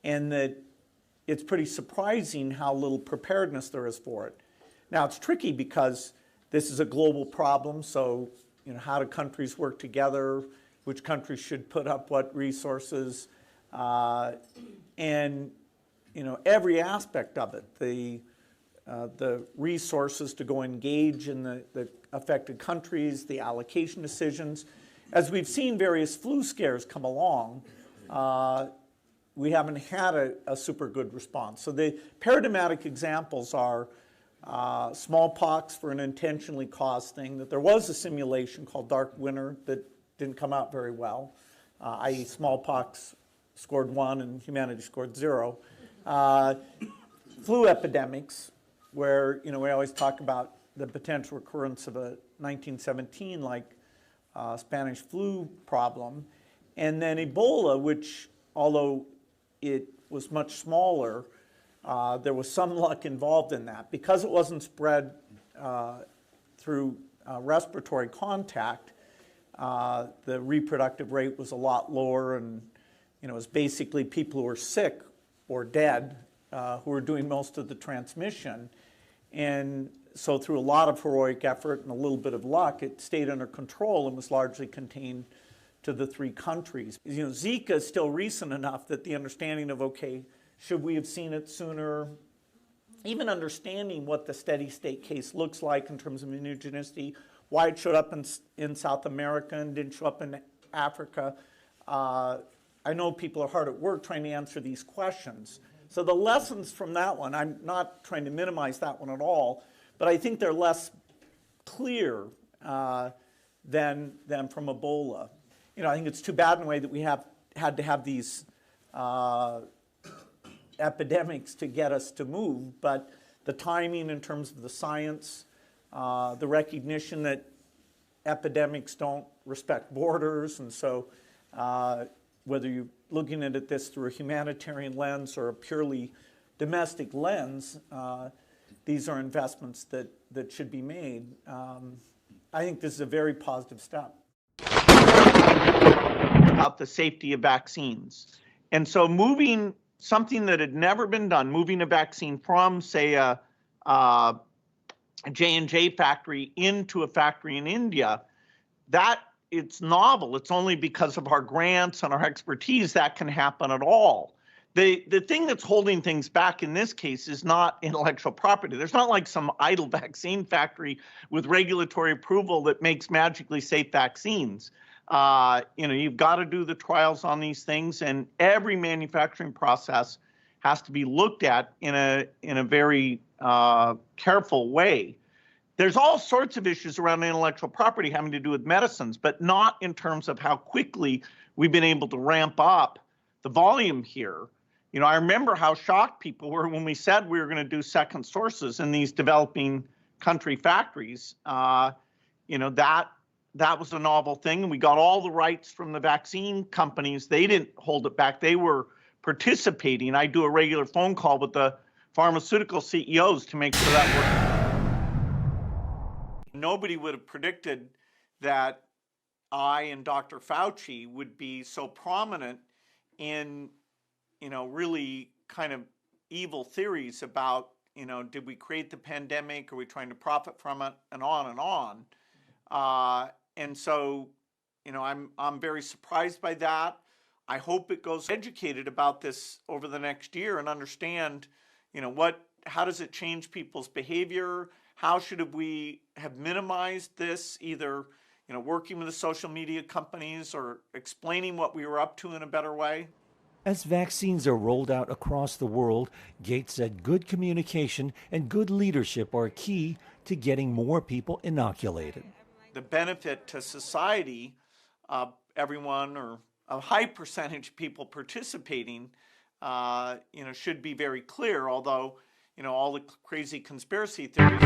and that it's pretty surprising how little preparedness there is for it. Now, it's tricky because this is a global problem, so how do countries work together? Which countries should put up what resources? And every aspect of it, the resources to go engage in the affected countries, the allocation decisions. As we've seen various flu scares come along, we haven't had a super good response. So the paradigmatic examples are smallpox for an intentionally caused thing, that there was a simulation called Dark Winter that didn't come out very well, i.e. smallpox scored 1 and humanity scored 0. Flu epidemics, where we always talk about the potential recurrence of a 1917 like Spanish flu problem, and then Ebola, which although it was much smaller, there was some luck involved in that. Because it wasn't spread through respiratory contact, the reproductive rate was a lot lower, and it was basically people who were sick or dead who were doing most of the transmission. And so through a lot of heroic effort and a little bit of luck, it stayed under control and was largely contained to the 3 countries. Zika is still recent enough that the understanding of, okay, should we have seen it sooner? Even understanding what the steady state case looks like in terms of immunogenicity, why it showed up in South America and didn't show up in Africa. I know people are hard at work trying to answer these questions. So the lessons from that one, I'm not trying to minimize that one at all, but I think they're less clear than from Ebola. I think it's too bad in a way that we had to have these epidemics to get us to move, but the timing in terms of the science, the recognition that epidemics don't respect borders, and so whether you're looking at this through a humanitarian lens or a purely domestic lens, these are investments that should be made. I think this is a very positive step. About the safety of vaccines. And so moving something that had never been done, moving a vaccine from, say, a J&J factory into a factory in India, that it's novel. It's only because of our grants and our expertise that can happen at all. The thing that's holding things back in this case is not intellectual property. There's not like some idle vaccine factory with regulatory approval that makes magically safe vaccines. You've got to do the trials on these things, and every manufacturing process has to be looked at in a very careful way. There's all sorts of issues around intellectual property having to do with medicines, but not in terms of how quickly we've been able to ramp up the volume here. I remember how shocked people were when we said we were going to do second sources in these developing country factories. That was a novel thing, and we got all the rights from the vaccine companies. They didn't hold it back. They were participating. I do a regular phone call with the pharmaceutical CEOs to make sure that worked. Nobody would have predicted that I and Dr. Fauci would be so prominent in, really kind of evil theories about, did we create the pandemic? Are we trying to profit from it? And on and on. And so, I'm very surprised by that. I hope it goes educated about this over the next year and understand, how does it change people's behavior? How should we have minimized this, either, working with the social media companies or explaining what we were up to in a better way? As vaccines are rolled out across the world, Gates said good communication and good leadership are key to getting more people inoculated. The benefit to society, everyone or a high percentage of people participating, should be very clear, although, all the crazy conspiracy theories